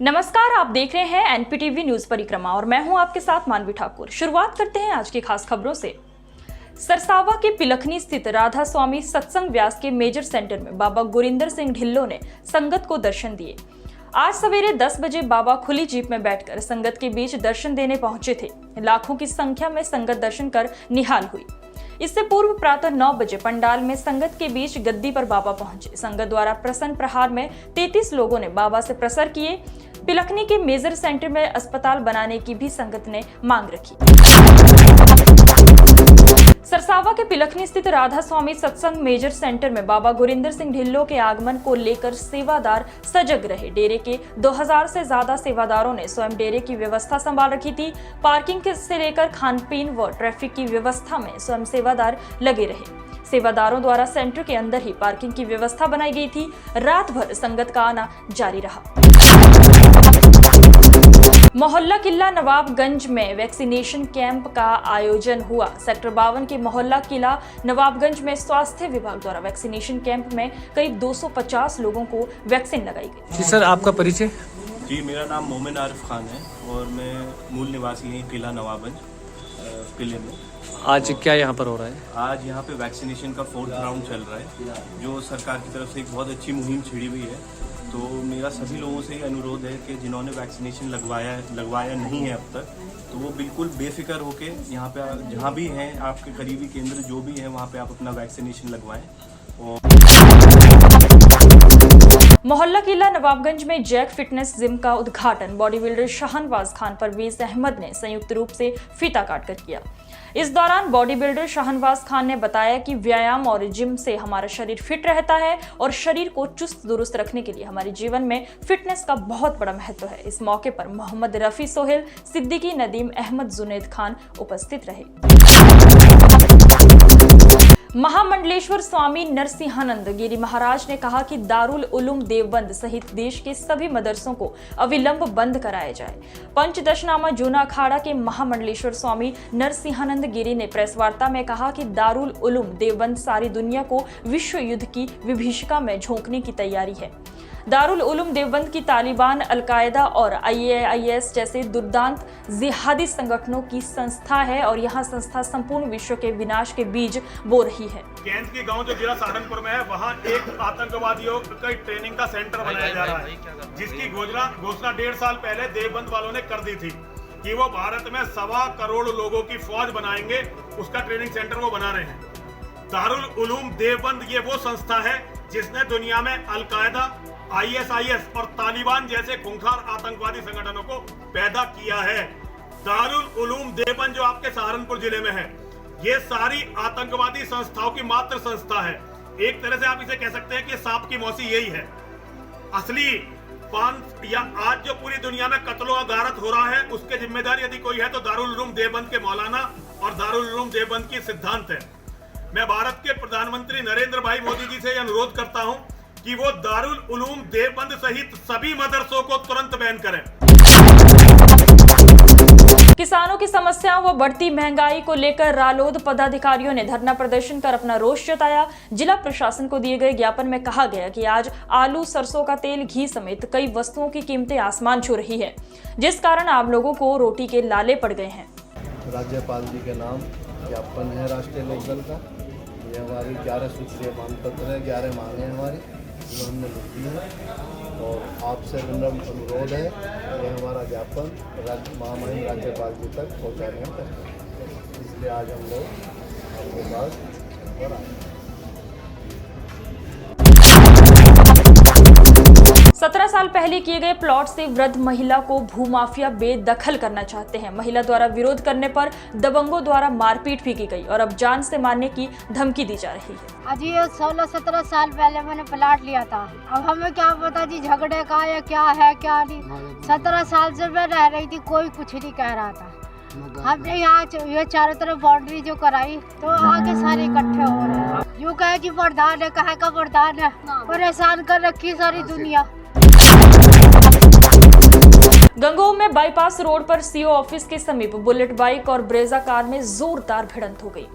नमस्कार, आप देख रहे हैं एनपीटीवी न्यूज परिक्रमा और मैं हूं आपके साथ मानवी ठाकुर। शुरुआत करते हैं आज की खास खबरों से। सरसावा के पिलखनी स्थित राधा स्वामी सत्संग व्यास के मेजर सेंटर में बाबा गुरिंदर सिंह ढिल्लों ने संगत को दर्शन दिए। आज सवेरे 10 बजे बाबा खुली जीप में बैठकर संगत के बीच दर्शन देने पहुंचे थे। लाखों की संख्या में संगत दर्शन कर निहाल हुई। इससे पूर्व प्रातः 9 बजे पंडाल में संगत के बीच गद्दी पर बाबा पहुंचे। संगत द्वारा प्रसन्न प्रहार में 33 लोगों ने बाबा से प्रसर किए। पिलखनी के मेजर सेंटर में अस्पताल बनाने की भी संगत ने मांग रखी। सरसावा के पिलखनी स्थित राधा स्वामी सत्संग मेजर सेंटर में बाबा गुरिंदर सिंह ढिल्लों के आगमन को लेकर सेवादार सजग रहे। डेरे के 2000 से ज्यादा सेवादारों ने स्वयं डेरे की व्यवस्था संभाल रखी थी। पार्किंग से लेकर खान पीन व ट्रैफिक की व्यवस्था में स्वयं सेवादार लगे रहे। सेवादारों द्वारा सेंटर के अंदर ही पार्किंग की व्यवस्था बनाई गई थी। रात भर संगत का आना जारी रहा। मोहल्ला किला नवाबगंज में वैक्सीनेशन कैंप का आयोजन हुआ। सेक्टर 52 के मोहल्ला किला नवाबगंज में स्वास्थ्य विभाग द्वारा वैक्सीनेशन कैंप में करीब 250 लोगों को वैक्सीन लगाई गई। जी सर, आपका परिचय? जी, मेरा नाम मोमिन आरिफ खान है और मैं मूल निवासी हैं किला नवाबगंज किले में। आज क्या यहाँ पर हो रहा है? आज यहाँ पे वैक्सीनेशन का 4th राउंड चल रहा है, जो सरकार की तरफ से एक बहुत अच्छी मुहिम छिड़ी हुई है। तो मेरा सभी लोगों से ये अनुरोध है कि जिन्होंने वैक्सीनेशन लगवाया नहीं है अब तक, तो वो बिल्कुल बेफिक्र होके यहाँ पे जहाँ भी हैं आपके करीबी केंद्र जो भी है वहाँ पे आप अपना वैक्सीनेशन लगवाएं। मोहल्ला किला नवाबगंज में जैक फिटनेस जिम का उद्घाटन बॉडी बिल्डर शाहनवाज खान परवेज अहमद ने संयुक्त रूप से फीता काटकर किया। इस दौरान बॉडी बिल्डर शाहनवाज खान ने बताया कि व्यायाम और जिम से हमारा शरीर फिट रहता है और शरीर को चुस्त दुरुस्त रखने के लिए हमारे जीवन में फिटनेस का बहुत बड़ा महत्व है। इस मौके पर मोहम्मद रफी सोहेल, सिद्दीकी, नदीम अहमद, जुनेद खान उपस्थित रहे। महामंडलेश्वर स्वामी नरसिंहानंद गिरी महाराज ने कहा कि दारुल उलूम देवबंद सहित देश के सभी मदरसों को अविलंब बंद कराया जाए। पंचदशनामा जूना अखाड़ा के महामंडलेश्वर स्वामी नरसिंहानंद गिरी ने प्रेस वार्ता में कहा कि दारुल उलूम देवबंद सारी दुनिया को विश्व युद्ध की विभीषिका में झोंकने की तैयारी है। दारुल उलूम देवबंद की तालिबान, अलकायदा और IAIS जैसे दुर्दांत जिहादी संगठनों की संस्था है और यह संस्था संपूर्ण विश्व के विनाश के बीज बो रही है। कैंट के गांव जो जिला सहारनपुर में है, वहां एक आतंकवादियों का ट्रेनिंग का सेंटर बनाया जा रहा है, जिसकी घोषणा 1.5 साल पहले देवबंद वालों ने कर दी थी कि वो भारत में 1.25 करोड़ लोगों की फौज बनाएंगे। उसका ट्रेनिंग सेंटर वो बना रहे हैं। दारुल उलूम देवबंद ये वो संस्था है जिसने दुनिया में अलकायदा, ISIS और तालिबान जैसे खूंखार आतंकवादी संगठनों को पैदा किया है। दारुल उलूम देवबंद जो आपके सहारनपुर जिले में है, ये सारी आतंकवादी संस्थाओं की मात्र संस्था है। एक तरह से आप इसे कह सकते हैं कि सांप की मौसी यही है। असली या आज जो पूरी दुनिया में कत्लो गारत हो रहा है, उसके जिम्मेदार यदि कोई है तो दारुल उलूम देवबंद के मौलाना और दारुल उलूम देवबंद की सिद्धांत है। मैं भारत के प्रधानमंत्री नरेंद्र भाई मोदी जी से अनुरोध करता हूं कि वो दारुल उलूम देवबंद सहित सभी मदरसों को तुरंत बैन करें। किसानों की समस्याओं व बढ़ती महंगाई को लेकर रालोद पदाधिकारियों ने धरना प्रदर्शन कर अपना रोष जताया। जिला प्रशासन को दिए गए ज्ञापन में कहा गया कि आज आलू, सरसों का तेल, घी समेत कई वस्तुओं की कीमतें आसमान छू रही है, जिस कारण आम लोगों को रोटी के लाले पड़ गए हैं। राज्यपाल जी के नाम ज्ञापन है राष्ट्रीय लोकदल का। ये हमारी 11 सूत्रीय मांग पत्र है, 11 मांगे हमारी जो हमने लिख दी है और आपसे विनम्र अनुरोध है कि हमारा ज्ञापन महामहिम राज्यपाल जी तक पहुँचाने का, इसलिए आज हम लोग आपके पास पर आए। 17 साल पहले किए गए प्लॉट से वृद्ध महिला को भूमाफिया बेदखल करना चाहते हैं। महिला द्वारा विरोध करने पर दबंगों द्वारा मारपीट भी की गई और अब जान से मारने की धमकी दी जा रही है। अजी ये 16-17 साल पहले मैंने प्लॉट लिया था। अब हमें क्या पता जी झगड़े का या क्या है क्या नहीं। 17 साल से मैं रह रही थी, कोई कुछ नहीं कह रहा था। हमने यहाँ ये चारों तरफ बाउंड्री जो कराई तो आगे सारे इकट्ठे हो रहे हैं। यूँ कहे जी प्रधान है, कहे का प्रधान है, परेशान कर रखी सारी दुनिया। गंगोह में बाईपास रोड पर सीओ ऑफिस के समीप बुलेट बाइक और ब्रेजा कार में जोरदार भिड़ंत हो गई,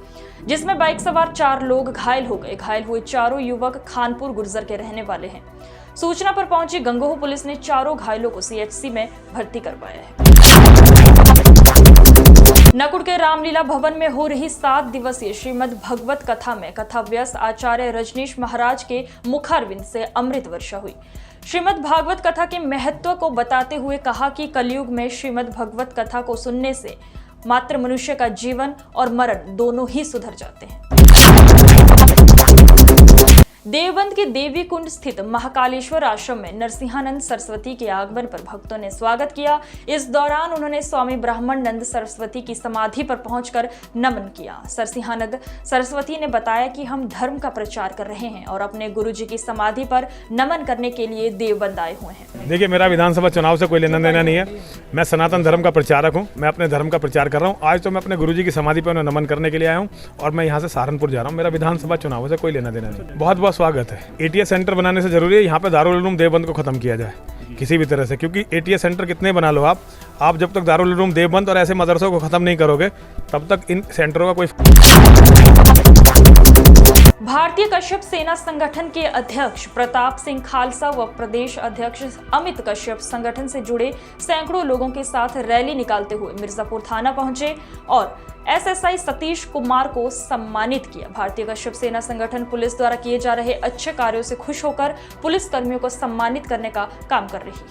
जिसमें बाइक सवार 4 लोग घायल हो गए। घायल हुए चारों युवक खानपुर गुर्जर के रहने वाले हैं। सूचना पर पहुंची गंगोह पुलिस ने चारों घायलों को सीएचसी में भर्ती करवाया है। नकुड़ के रामलीला भवन में हो रही 7 दिवसीय श्रीमद् भगवत कथा में कथाव्यास आचार्य रजनीश महाराज के मुखारविंद से अमृत वर्षा हुई। श्रीमद् भागवत कथा के महत्व को बताते हुए कहा कि कलयुग में श्रीमद् भगवत कथा को सुनने से मात्र मनुष्य का जीवन और मरण दोनों ही सुधर जाते हैं। देवबंद के देवी कुंड स्थित महाकालेश्वर आश्रम में नरसिंहानंद सरस्वती के आगमन पर भक्तों ने स्वागत किया। इस दौरान उन्होंने स्वामी ब्राह्मणानंद सरस्वती की समाधि पर पहुंचकर नमन किया। नरसिंहानंद सरस्वती ने बताया कि हम धर्म का प्रचार कर रहे हैं और अपने गुरुजी की समाधि पर नमन करने के लिए देवबंद आए हुए हैं। देखिए, मेरा विधानसभा चुनाव से कोई लेना देना नहीं है। मैं सनातन धर्म का प्रचारक हूँ। मैं अपने धर्म का प्रचार कर रहा हूँ। आज तो मैं अपने गुरुजी की समाधि पर नमन करने के लिए आया हूँ और मैं यहाँ से सहारनपुर जा रहा हूँ। मेरा विधानसभा चुनाव से कोई लेना देना नहीं। बहुत बहुत स्वागत है। एटीएस सेंटर बनाने से जरूरी है यहाँ पे दारुल उलूम देवबंद को खत्म किया जाए किसी भी तरह से, क्योंकि एटीएस सेंटर कितने बना लो आप जब तक दारुल उलूम देवबंद और ऐसे मदरसों को खत्म नहीं करोगे तब तक इन सेंटरों का कोई। भारतीय कश्यप सेना संगठन के अध्यक्ष प्रताप सिंह खालसा व प्रदेश अध्यक्ष अमित कश्यप संगठन से जुड़े सैकड़ों लोगों के साथ रैली निकालते हुए मिर्जापुर थाना पहुंचे और एसएसआई सतीश कुमार को सम्मानित किया। भारतीय कश्यप सेना संगठन पुलिस द्वारा किए जा रहे अच्छे कार्यों से खुश होकर पुलिस कर्मियों को सम्मानित करने का काम कर रही है।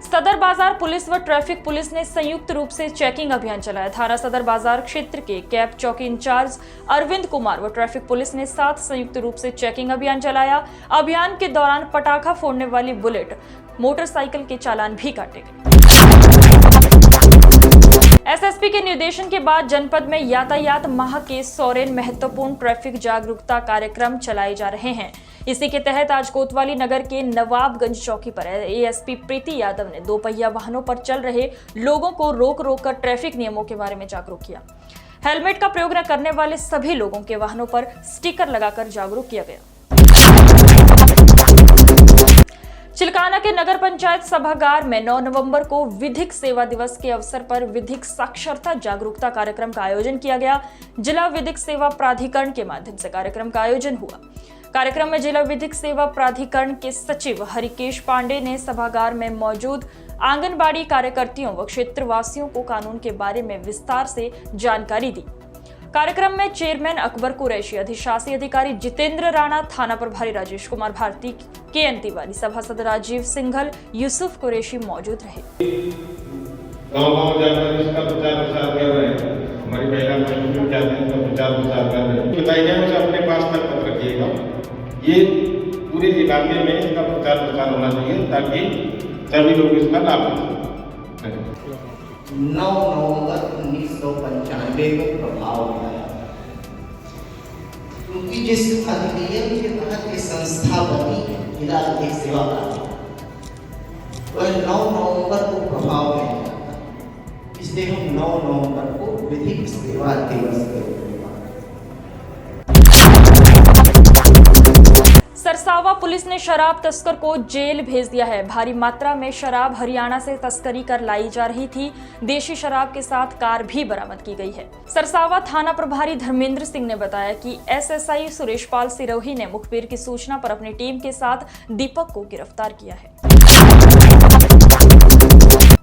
सदर बाजार पुलिस व ट्रैफिक पुलिस ने संयुक्त रूप से चेकिंग अभियान चलाया। थाना सदर बाजार क्षेत्र के कैप चौकी इंचार्ज अरविंद कुमार व ट्रैफिक पुलिस ने साथ संयुक्त रूप से चेकिंग अभियान चलाया। अभियान के दौरान पटाखा फोड़ने वाली बुलेट मोटरसाइकिल के चालान भी काटे गए। एसएसपी के निर्देशन के बाद जनपद में यातायात माह के 100 महत्वपूर्ण ट्रैफिक जागरूकता कार्यक्रम चलाए जा रहे हैं। इसी के तहत आज कोतवाली नगर के नवाबगंज चौकी पर एएसपी प्रीति यादव ने 2 पहिया वाहनों पर चल रहे लोगों को रोक कर ट्रैफिक नियमों के बारे में जागरूक किया। हेलमेट का प्रयोग न करने वाले सभी लोगों के वाहनों पर स्टिकर लगाकर जागरूक किया गया। चिलकाना के नगर पंचायत सभागार में 9 नवंबर को विधिक सेवा दिवस के अवसर पर विधिक साक्षरता जागरूकता कार्यक्रम का आयोजन किया गया। जिला विधिक सेवा प्राधिकरण के माध्यम से कार्यक्रम का आयोजन हुआ। कार्यक्रम में जिला विधिक सेवा प्राधिकरण के सचिव हरिकेश पांडे ने सभागार में मौजूद आंगनबाड़ी कार्यकर्तियों व क्षेत्रवासियों को कानून के बारे में विस्तार से जानकारी दी। कार्यक्रम में चेयरमैन अकबर कुरैशी, अधिशासी अधिकारी जितेंद्र राणा, थाना प्रभारी राजेश कुमार भारती, केएन तिवारी, सभासद राजीव सिंघल, यूसुफ कुरैशी मौजूद रहे। गाँव जाकर इसका प्रचार प्रसार कर रहे हैं। हमारी महिला बहनों जाते हैं तो प्रचार प्रसार कर रहे हैं। बताइए मुझे अपने पास तक मत रखिएगा। ये पूरे इलाके में इसका प्रचार प्रसार होना चाहिए ताकि सभी लोग इसका लाभ ले सकें। 9 नवंबर 1995 को प्रभाव में आया, क्योंकि जिस अधिनियम के तहत ये संस्था बनी जिला विधिक सेवा प्राधिकरण, वह 9 नवंबर को प्रभाव में आया। इसलिए हम 9 नवंबर को विधिक सेवा दिवस के रूप में सरसावा पुलिस ने शराब तस्कर को जेल भेज दिया है। भारी मात्रा में शराब हरियाणा से तस्करी कर लाई जा रही थी। देशी शराब के साथ कार भी बरामद की गई है। सरसावा थाना प्रभारी धर्मेंद्र सिंह ने बताया कि एसएसआई सुरेश पाल सिरोही ने मुखबिर की सूचना पर अपनी टीम के साथ दीपक को गिरफ्तार किया है।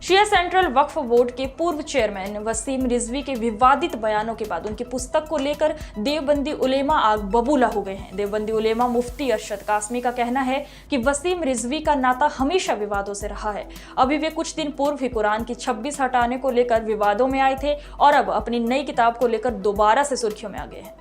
शिया सेंट्रल वक्फ बोर्ड के पूर्व चेयरमैन वसीम रिजवी के विवादित बयानों के बाद उनकी पुस्तक को लेकर देवबंदी उलेमा आग बबूला हो गए हैं। देवबंदी उलेमा मुफ्ती अरशद कासमी का कहना है कि वसीम रिजवी का नाता हमेशा विवादों से रहा है। अभी वे कुछ दिन पूर्व ही कुरान की 26 हटाने को लेकर विवादों में आए थे और अब अपनी नई किताब को लेकर दोबारा से सुर्खियों में आ गए हैं।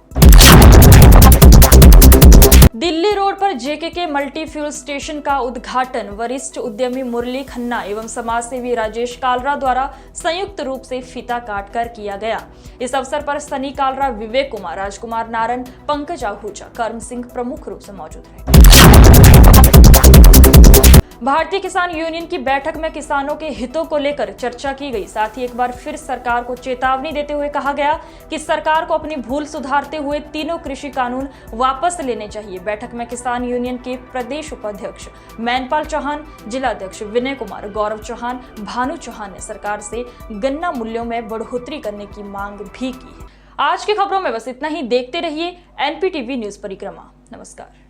दिल्ली रोड पर जेकेके मल्टी फ्यूल स्टेशन का उद्घाटन वरिष्ठ उद्यमी मुरली खन्ना एवं समाजसेवी राजेश कालरा द्वारा संयुक्त रूप से फीता काटकर किया गया। इस अवसर पर सनी कालरा, विवेक कुमार, राजकुमार नारन, पंकज आहूजा, कर्म सिंह प्रमुख रूप से मौजूद रहे। भारतीय किसान यूनियन की बैठक में किसानों के हितों को लेकर चर्चा की गई। साथ ही एक बार फिर सरकार को चेतावनी देते हुए कहा गया कि सरकार को अपनी भूल सुधारते हुए तीनों कृषि कानून वापस लेने चाहिए। बैठक में किसान यूनियन के प्रदेश उपाध्यक्ष मैनपाल चौहान, जिलाध्यक्ष विनय कुमार, गौरव चौहान, भानु चौहान ने सरकार से गन्ना मूल्यों में बढ़ोतरी करने की मांग भी की है। आज की खबरों में बस इतना ही। देखते रहिए एनपीटीवी न्यूज परिक्रमा। नमस्कार।